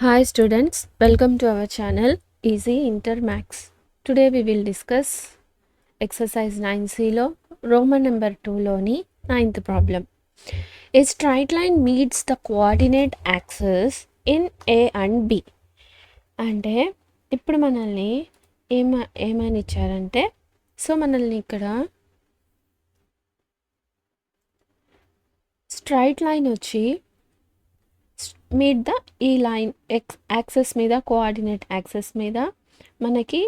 Hi students, welcome to our channel Easy Inter Max. Today we will discuss exercise 9C lo Roman number 2 loni 9th problem. A straight line meets the coordinate axis in A and B. అంటే ఇప్పుడు మనల్ని ఏమని ఇచ్చారంటే so మనల్ని ఇక్కడ straight line వచ్చి meet the ఈ line access మీద కోఆర్డినేట్ యాక్సెస్ మీద మనకి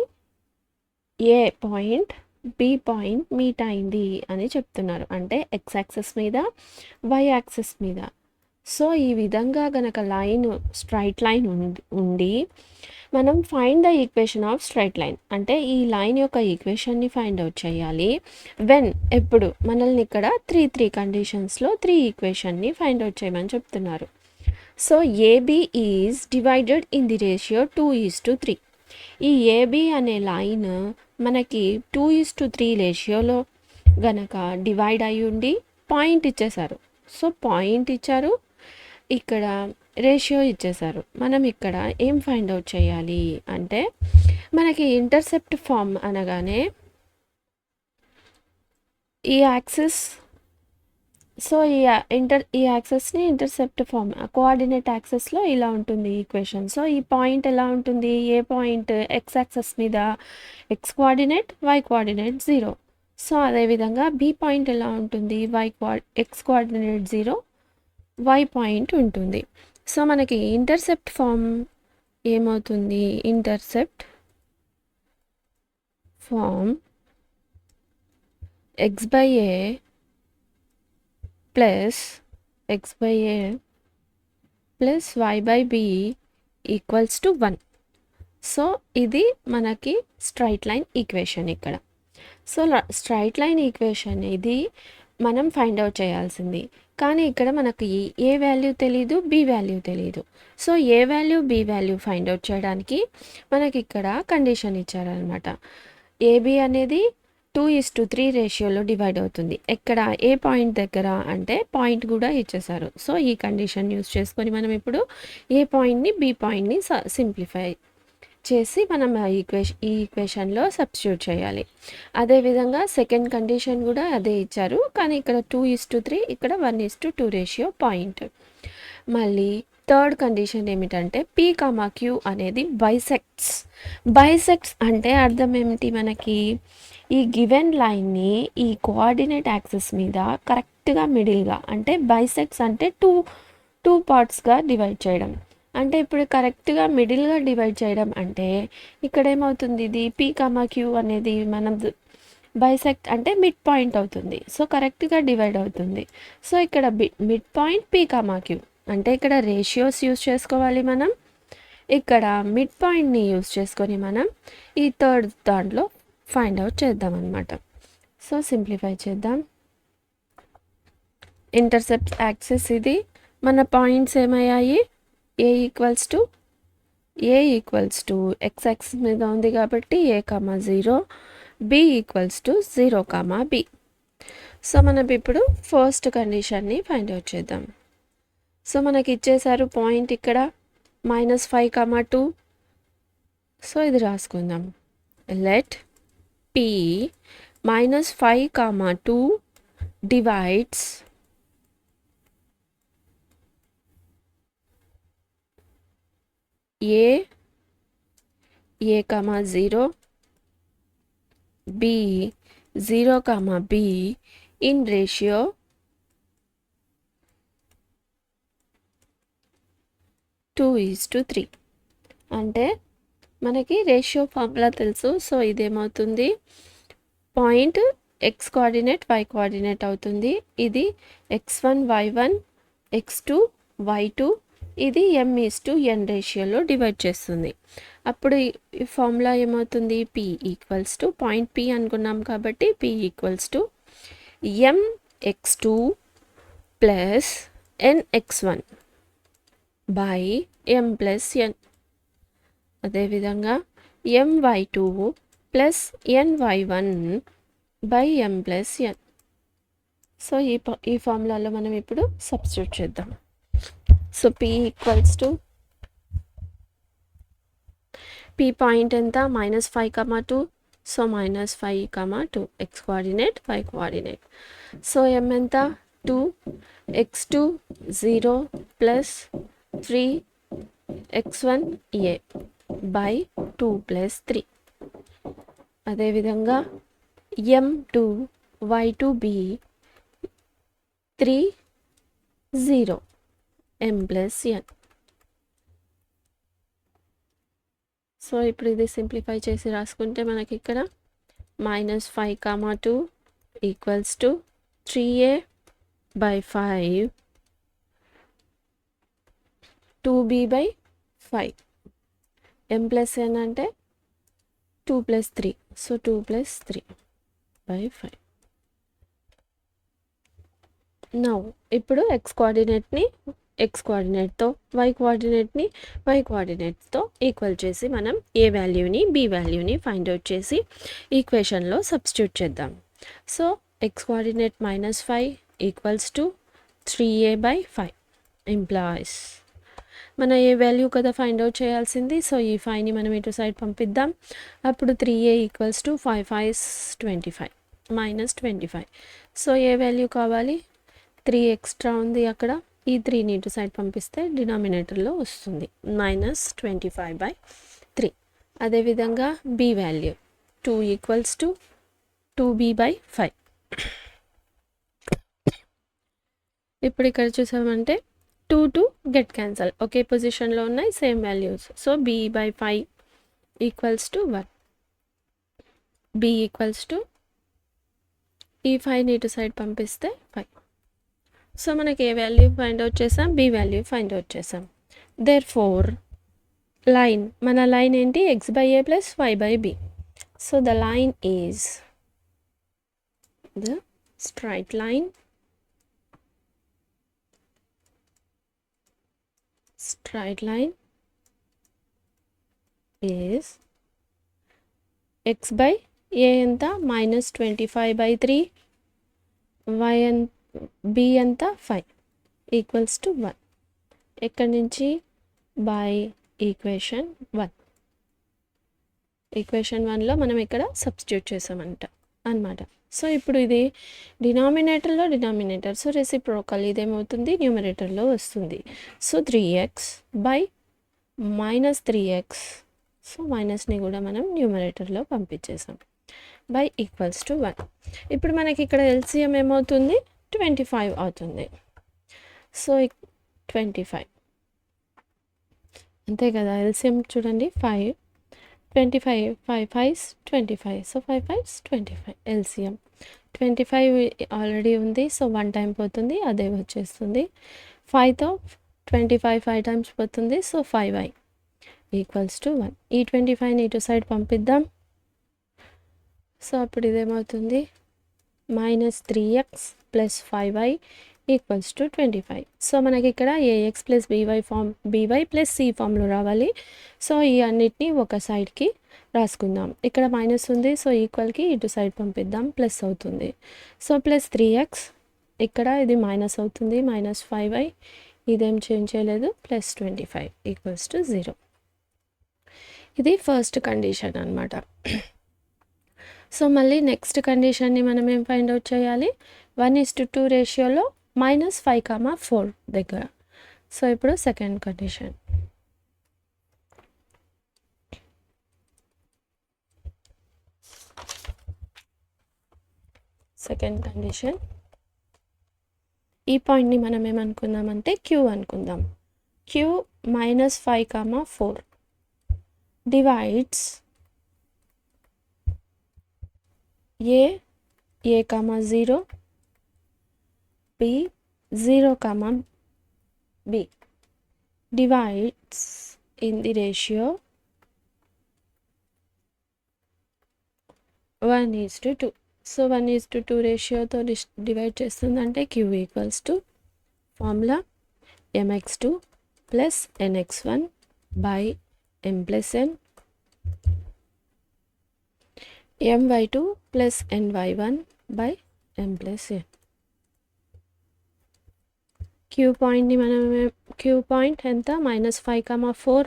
ఏ పాయింట్ బి పాయింట్ మీట్ అయింది అని చెప్తున్నారు. అంటే ఎక్స్ యాక్సెస్ మీద వై యాక్సెస్ మీద. సో ఈ విధంగా గనక లైన్ స్ట్రైట్ లైన్ ఉండి మనం find the equation of straight line అంటే ఈ లైన్ యొక్క ఈక్వేషన్ని ఫైండ్ అవుట్ చేయాలి. వెన్ ఎప్పుడు మనల్ని ఇక్కడ త్రీ కండిషన్స్లో 3 ఈక్వేషన్ని ఫైండ్ అవుట్ చేయమని చెప్తున్నారు. So AB is divided in the ratio 2:3. ఈ ఏబి అనే లైన్ మనకి 2:3 రేషియోలో గనక డివైడ్ అయి ఉండి పాయింట్ ఇచ్చేశారు. సో పాయింట్ ఇచ్చారు, ఇక్కడ రేషియో ఇచ్చేశారు. మనం ఇక్కడ ఏం ఫైండ్ అవుట్ చేయాలి అంటే మనకి ఇంటర్సెప్ట్ ఫామ్ అనగానే ఈ యాక్సిస్ సో ఈ యాక్సెస్ని ఇంటర్సెప్ట్ ఫామ్ కోఆర్డినేట్ యాక్సెస్లో ఇలా ఉంటుంది ఈక్వేషన్. సో ఈ పాయింట్ ఎలా ఉంటుంది, ఏ పాయింట్ ఎక్స్ యాక్సెస్ మీద x coordinate, y coordinate 0. So అదేవిధంగా బి పాయింట్ ఎలా ఉంటుంది, ఎక్స్ కోఆర్డినేట్ 0, వై పాయింట్ ఉంటుంది. సో మనకి ఇంటర్సెప్ట్ ఫామ్ ఏమవుతుంది, intercept form x by a plus x by a plus y by b equals to 1. So ఇది మనకి straight line equation ఇక్కడ. So straight line equation ఇది మనం ఫైండ్ అవుట్ చేయాల్సింది. కానీ ఇక్కడ మనకి ఏ వాల్యూ తెలీదు, బి వాల్యూ తెలీదు. So a value b value find out చేయడానికి మనకి ఇక్కడ కండిషన్ ఇచ్చారనమాట. ఏబి అనేది 2:3 రేషియోలో డివైడ్ అవుతుంది. ఎక్కడ ఏ పాయింట్ దగ్గర అంటే పాయింట్ కూడా ఇచ్చేసారు. సో ఈ కండిషన్ యూస్ చేసుకొని మనం ఇప్పుడు ఏ పాయింట్ని బి పాయింట్ని సింప్లిఫై చేసి మనం ఈ ఈక్వేషన్లో సబ్స్టిట్యూట్ చేయాలి. అదేవిధంగా సెకండ్ కండిషన్ కూడా అదే ఇచ్చారు, కానీ ఇక్కడ 2:3, ఇక్కడ 1:2 రేషియో పాయింట్. మళ్ళీ థర్డ్ కండిషన్ ఏమిటంటే పీ కామా క్యూ అనేది బైసెక్ట్స్ అంటే అర్థం ఏమిటి, మనకి ఈ గివెన్ లైన్ని ఈ కోఆర్డినేట్ యాక్సెస్ మీద కరెక్ట్గా మిడిల్గా అంటే బైసెక్ట్స్ అంటే టూ పార్ట్స్గా డివైడ్ చేయడం. అంటే ఇప్పుడు కరెక్ట్గా మిడిల్గా డివైడ్ చేయడం అంటే ఇక్కడ ఏమవుతుంది, ఇది పీ కామా క్యూ అనేది మనం బైసెక్ట్ అంటే మిడ్ పాయింట్ అవుతుంది. సో కరెక్ట్గా డివైడ్ అవుతుంది. సో ఇక్కడ mid point P comma Q అంటే ఇక్కడ రేషియోస్ యూస్ చేసుకోవాలి మనం. ఇక్కడ మిడ్ పాయింట్ని యూస్ చేసుకొని మనం ఈ థర్డ్ దాంట్లో ఫైండ్ అవుట్ చేద్దాం అన్నమాట. సో సింప్లిఫై చేద్దాం. ఇంటర్సెప్ట్ యాక్సెస్ ఇది, మన పాయింట్స్ ఏమయ్యాయి, a equals to x axis మీద ఉంది కాబట్టి a comma 0, b equals to 0 comma b. So మనం ఇప్పుడు ఫస్ట్ కండిషన్ని ఫైండ్ అవుట్ చేద్దాం. సో మనకి ఇచ్చేసారు పాయింట్ ఇక్కడ -5,2. సో ఇది రాసుకుందాం. Let P -5,2 divides A 0, B 0, B in ratio 2:3. అంటే మనకి రేషియో ఫార్ములా తెలుసు. సో ఇదేమవుతుంది, point x coordinate y coordinate అవుతుంది. ఇది x1 y1 x2 y2, ఇది m:n రేషియోలో డివైడ్ చేస్తుంది. అప్పుడు ఈ ఫార్ములా ఏమవుతుంది, p equals to point p అనుకున్నాం కాబట్టి p equals to mx2 plus nx1 by m plus n. అదేవిధంగా my2 plus ny1 by m plus n. So ఈ ఫార్ములాలో మనం ఇప్పుడు సబ్స్టిట్యూట్ చేద్దాం. So p equals to P point ఎంత -5, 2, so -5, 2 x coordinate, y coordinate. So m ఎంత 2, x2 0 plus 3 x1 a by 2 plus 3. అదేవిధంగా m2 y2 b 3 0 m plus n. So ఇప్పుడు ఇది simplify చేసి రాసుకుంటే మనకి ఇక్కడ -5, 2 equals to 3a by 5 2b by 5 m plus n అంటే 2 plus 3, so 2 plus 3 by 5. Now ఇప్పుడు x కోఆర్డినేట్ని x కోఆర్డినేట్తో, y కోఆర్డినేట్ని y కోఆర్డినేట్తో ఈక్వల్ చేసి మనం ఏ వాల్యూని b వాల్యూని ఫైండ్ అవుట్ చేసి ఈక్వేషన్లో సబ్స్టిట్యూట్ చేద్దాం. So x coordinate -5 equals to 3a by 5 implies మన ఏ వాల్యూ కదా ఫైండ్ అవుట్ చేయాల్సింది. సో ఈ 5ని మనం ఇటు సైడ్ పంపిద్దాం. అప్పుడు 3a equals to 5 5 25 -25. So a value కావాలి, 3 ఎక్స్ట్రా ఉంది అక్కడ, ఈ 3ని ఇటు సైడ్ పంపిస్తే డినామినేటర్లో వస్తుంది -25 బై 3. అదేవిధంగా b value 2 equals to 2b by 5. ఇప్పుడు ఇక్కడ చూసామంటే 2 గెట్ క్యాన్సల్, ఒకే పొజిషన్లో ఉన్నాయి, same values. So b by 5 equals to 1. b equals to ఈ 5ని ఇటు సైడ్ పంపిస్తే 5. సో మనకి ఏ వాల్యూ ఫైండ్ అవుట్ చేసాం, b వాల్యూ ఫైండ్ అవుట్ చేసాం. దేర్ఫోర్ లైన్, మన లైన్ ఏంటి, x by a plus y by b. So the line is the straight line, straight line is x by a ఎంత -25 by 3, y b ఎంత 5 equals to 1. ఎక్కడి నుంచి, by equation 1. ఈక్వేషన్ 1లో మనం ఇక్కడ సబ్స్టిట్యూట్ చేసామంట అన్నమాట. సో ఇప్పుడు ఇది డినామినేటర్, సో రెసిప్రోకల్ ఇదేమవుతుంది, న్యూమరేటర్లో వస్తుంది. So 3x by -3x, so మైనస్ని కూడా మనం న్యూమరేటర్లో పంపించేసాం, బై ఈక్వల్స్ టు 1. ఇప్పుడు మనకి ఇక్కడ ఎల్సిఎం ఏమవుతుంది, 25 అవుతుంది. సో 25 అంతే కదా, ఎల్సిఎం చూడండి 5 25 5 5 25, సో 5 5 25 ఎల్సిఎం 25 ఆల్రెడీ ఉంది. సో 1 టైం పోతుంది, అదే వచ్చేస్తుంది. 5తో 25 5 టైమ్స్ పోతుంది, సో 5i ఈక్వల్స్ టు 1. ఈ 25ని ఇటు సైడ్ పంపిద్దాం. సో అప్పుడు ఇదేమవుతుంది, -3x plus 5i equals to 25. So మనకి ఇక్కడ ax plus by plus c ఫామ్లో రావాలి. సో ఈ అన్నిటినీ ఒక సైడ్కి రాసుకుందాం. ఇక్కడ మైనస్ ఉంది, సో ఈక్వల్కి ఇటు సైడ్ పంపిద్దాం, ప్లస్ అవుతుంది. సో ప్లస్ 3x, ఇక్కడ ఇది మైనస్ అవుతుంది, -5i, ఇదేం చేంజ్ చేయలేదు, ప్లస్ 25 ఈక్వల్స్ టు 0. ఇది ఫస్ట్ కండిషన్ అన్నమాట. సో మళ్ళీ నెక్స్ట్ కండిషన్ని మనం ఏం ఫైండ్ అవుట్ చేయాలి, 1:2 రేషియోలో -5, 4 దగ్గర. సో ఇప్పుడు సెకండ్ కండిషన్, ఈ పాయింట్ని మనం ఏమనుకుందామంటే q అనుకుందాం. q -5, 4 divides a 0 b 0, b divides in the ratio 1:2. So 1:2 రేషియోతో డివైడ్ చేస్తుందంటే q equals to formula mx2 plus nx1 by m plus n, my2 plus ny1 by m plus n. Q పాయింట్ని మనం, queue point ఎంత, -5, 4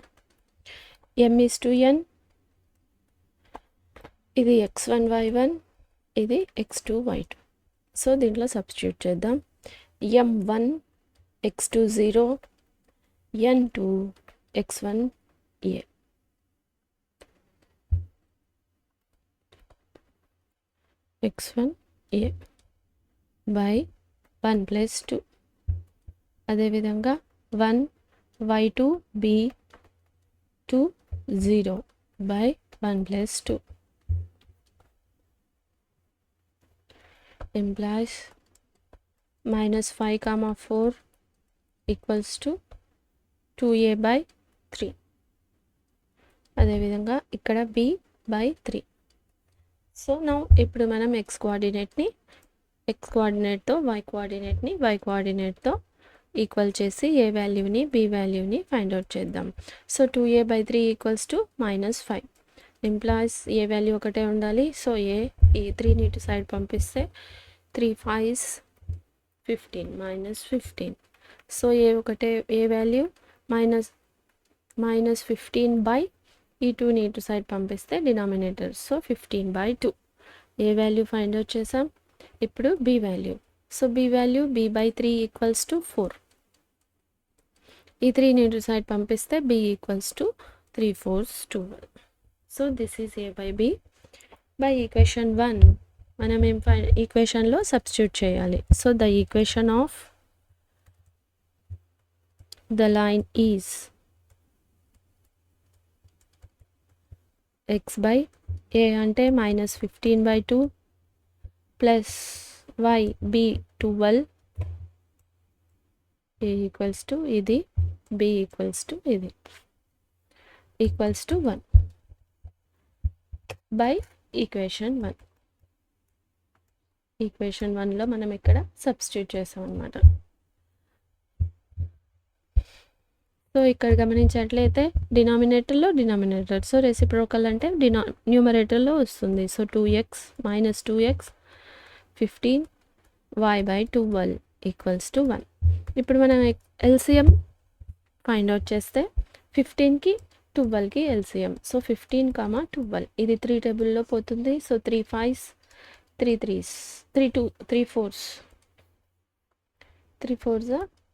m/n ఇది x1 y1, ఇది x2 y2. So దీంట్లో substitute చేద్దాం. m1 x2 0, n2 x1 a. x1 a by 1 plus 2. అదేవిధంగా 1 y2 b 2 0 by 1 plus 2 implies minus 5 comma 4 equals to 2a by 3. అదేవిధంగా ఇక్కడ b by 3. సో నౌ ఇప్పుడు మనం x కోఆర్డినేట్తో y కోఆర్డినేట్తో ఈక్వల్ చేసి ఏ వాల్యూని b వాల్యూని ఫైండ్ అవుట్ చేద్దాం. So 2a by 3 equals to -5 implies A value ఒకటే ఉండాలి. సో ఈ 3ని ఇటు సైడ్ పంపిస్తే 3 5s 15 -15. So a value -15 by ఈ 2ని ఇటు సైడ్ పంపిస్తే డినామినేటర్. సో 15/2 ఏ వాల్యూ ఫైండ్ అవుట్ చేసాం. ఇప్పుడు b value. So b value b by 3 equals to 4. ఈ 3ని ఇటు సైడ్ పంపిస్తే b equals to 3 4s 12. So this is a by b. By equation 1 మనం ఈక్వేషన్లో సబ్స్టిట్యూట్ చేయాలి. So the equation of the line is x by a అంటే -15/2 plus y b 12 a equals to ఇది b equals to ఇది equals to 1 by equation 1. ఈక్వేషన్ 1లో మనం ఇక్కడ substitute చేసాం అన్నమాట. సో ఇక్కడ గమనించినట్లయితే డినామినేటర్ సో రెసిప్రోకల్ అంటే న్యూమరేటర్లో వస్తుంది. So 2x - 2x 15 y by 12 equals to 1. ఇప్పుడు మనం ఎల్సిఎం ఫైండ్ అవుట్ చేస్తే 15కి 12కి ఎల్సిఎం. సో 15, 12 ఇది 3 టేబుల్లో పోతుంది. So 3 5s 3 3s 3 2 3 4s 3 4s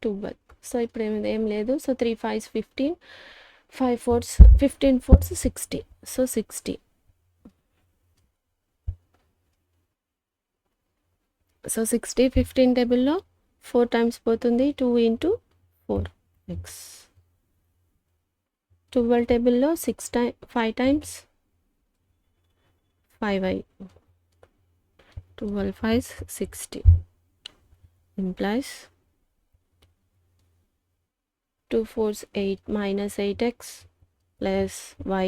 12. So ఇప్పుడు ఏం లేదు. So 3 5s 15 5 4s 15 4s 60. So 60. So 60 15 టేబుల్లో 4 టైమ్స్ పోతుంది. 2 × 4 x. 12 టేబుల్లో 5 times 5i. 12 5s 60 implies 2 4s 8 -8x plus y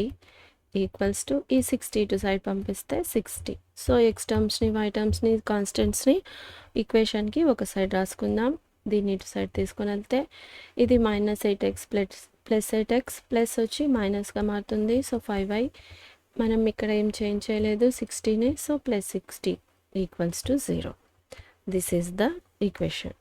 equals to ఈ 60 టు సైడ్ పంపిస్తే 60. సో x టర్మ్స్ని y టర్మ్స్ని కాన్స్టెంట్స్ని ఈక్వేషన్కి ఒక సైడ్ రాసుకుందాం. దీన్ని ఇటు సైడ్ తీసుకొని వెళ్తే ఇది -8x ప్లస్ 8x ప్లస్ వచ్చి మైనస్గా మారుతుంది. సో 5y మనం ఇక్కడ ఏం చేంజ్ చేయలేదు 60ని. So plus 60 equals to 0. This is the equation.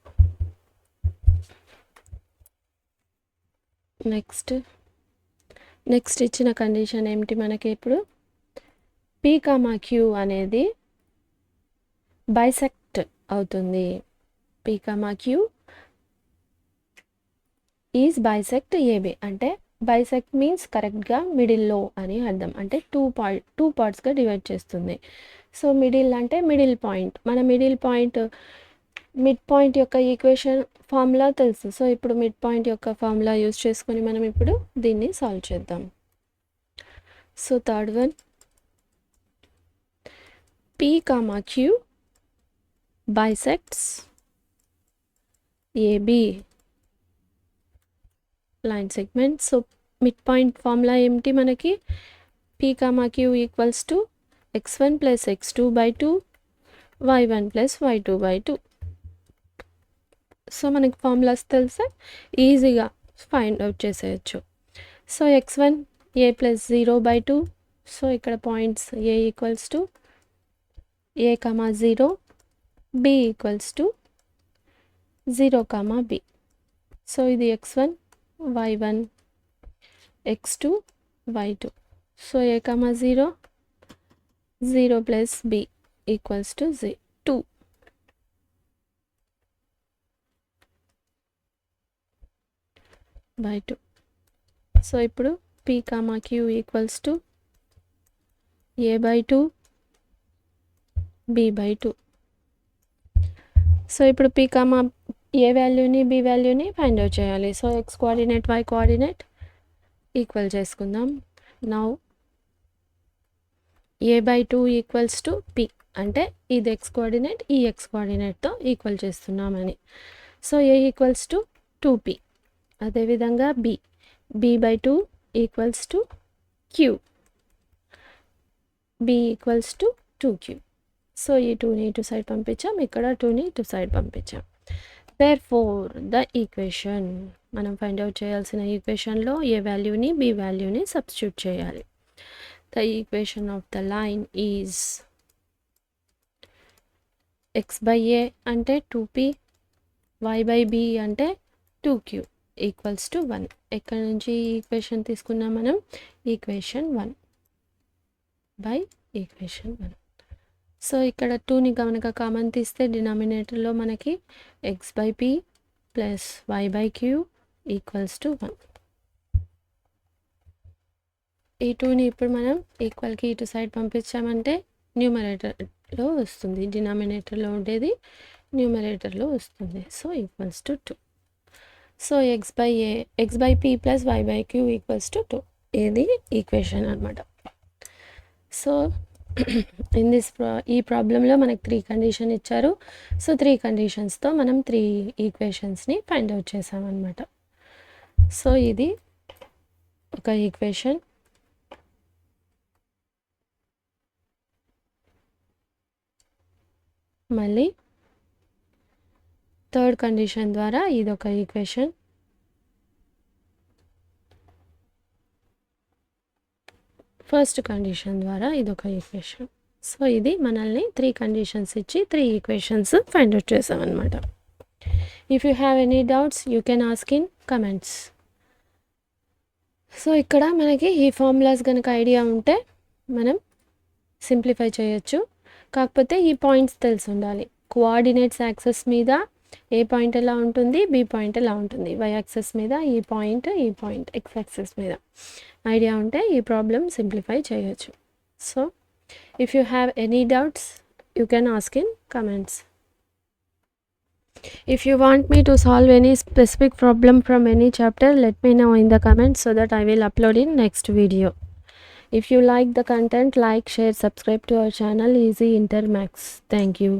Next ఇచ్చిన కండిషన్ ఏమిటి మనకి ఇప్పుడు p, q అనేది బైసెక్ట్ అవుతుంది. p, q is bisect AB అంటే బైసెక్ట్ మీన్స్ కరెక్ట్గా మిడిల్లో అని అర్థం. అంటే టూ పార్ట్స్గా డివైడ్ చేస్తుంది. సో మిడిల్ అంటే మిడిల్ పాయింట్. మన మిడ్ పాయింట్ యొక్క ఈక్వేషన్ ఫార్ములా తెలుసు. సో ఇప్పుడు మిడ్ పాయింట్ యొక్క ఫార్ములా యూజ్ చేసుకొని మనం ఇప్పుడు దీన్ని సాల్వ్ చేద్దాం. So third one p, q bisects AB line segment. So mid point formula ఏమిటి మనకి p, q equals to x1 + x2/2 y1 + y2/2. So మనకి ఫార్ములాస్ తెలిస్తే ఈజీగా ఫైండ్ అవుట్ చేసేయచ్చు. So x1 a + 0/2. సో ఇక్కడ points a equals to a, 0 b equals to 0, b. So ఇది x1 y1 x2 y2. So a, 0 0 plus b equals to 2. By 2. So ఇప్పుడు p, q equals to a by 2 b by 2. So ఇప్పుడు p, a వాల్యూని b వాల్యూని find out చేయాలి. So x coordinate y coordinate equal చేసుకుందాం. Now a by 2 equals to p అంటే ఇది x coordinate ఈ x కోఆర్డినేట్తో ఈక్వల్ చేస్తున్నామని. So a equals to 2p. అదేవిధంగా b by 2 equals to q, b equals to 2q. So ఈ 2ని ఇటు సైడ్ పంపించాం, ఇక్కడ 2ని ఇటు సైడ్ పంపించాం. దేర్ఫోర్ ద ఈక్వేషన్, మనం ఫైండ్ అవుట్ చేయాల్సిన ఈక్వేషన్లో ఏ వాల్యూని b వాల్యూని సబ్స్టిట్యూట్ చేయాలి. The equation of the line is x by a అంటే 2p, y by b అంటే 2q ఈక్వల్స్ టు 1. ఎక్కడి నుంచి ఈక్వేషన్ తీసుకున్నాం మనం? Equation 1 by equation 1. సో ఇక్కడ 2ని కనుక కామన్ తీస్తే డినామినేటర్లో మనకి x by p plus y by q equals to 1. ఈ 2ని ఇప్పుడు మనం ఈక్వల్కి ఇటు సైడ్ పంపించామంటే న్యూమరేటర్లో వస్తుంది, డినామినేటర్లో ఉండేది న్యూమరేటర్లో వస్తుంది. So equals to 2. So x by p plus y by q equals to 2. ఇది ఈక్వేషన్ అనమాట. సో ఇన్ దిస్ ఈ ప్రాబ్లంలో మనకు 3 కండిషన్ ఇచ్చారు. సో 3 కండిషన్స్తో మనం 3 ఈక్వేషన్స్ని ఫైండ్ అవుట్ చేసామన్నమాట. సో ఇది ఒక ఈక్వేషన్. మళ్ళీ థర్డ్ కండిషన్ ద్వారా ఇదొక ఈక్వేషన్. ఫస్ట్ కండిషన్ ద్వారా ఇదొక ఈక్వేషన్. సో ఇది మనల్ని 3 కండిషన్స్ ఇచ్చి 3 ఈక్వేషన్స్ ఫైండ్ అవుట్ చేసామన్నమాట. If you have any doubts you can ask in comments. So ఇక్కడ మనకి ఈ ఫార్ములాస్ కనుక ఐడియా ఉంటే మనం సింప్లిఫై చేయొచ్చు. కాకపోతే ఈ పాయింట్స్ తెలిసి ఉండాలి. కోఆర్డినేట్స్ యాక్సెస్ మీద ఏ పాయింట్ ఎలా ఉంటుంది, బి పాయింట్ ఎలా ఉంటుంది, వై యాక్సెస్ మీద ఈ పాయింట్ ఎక్స్ యాక్సెస్ మీద ఐడియా ఉంటే ఈ ప్రాబ్లం సింప్లిఫై చేయొచ్చు. So if you have any doubts you can ask in comments. If you want me to solve any specific problem from any chapter, let me know in the comments so that I will upload in next video. If you like the content, like, share, subscribe to our channel Easy Inter Maths. Thank you.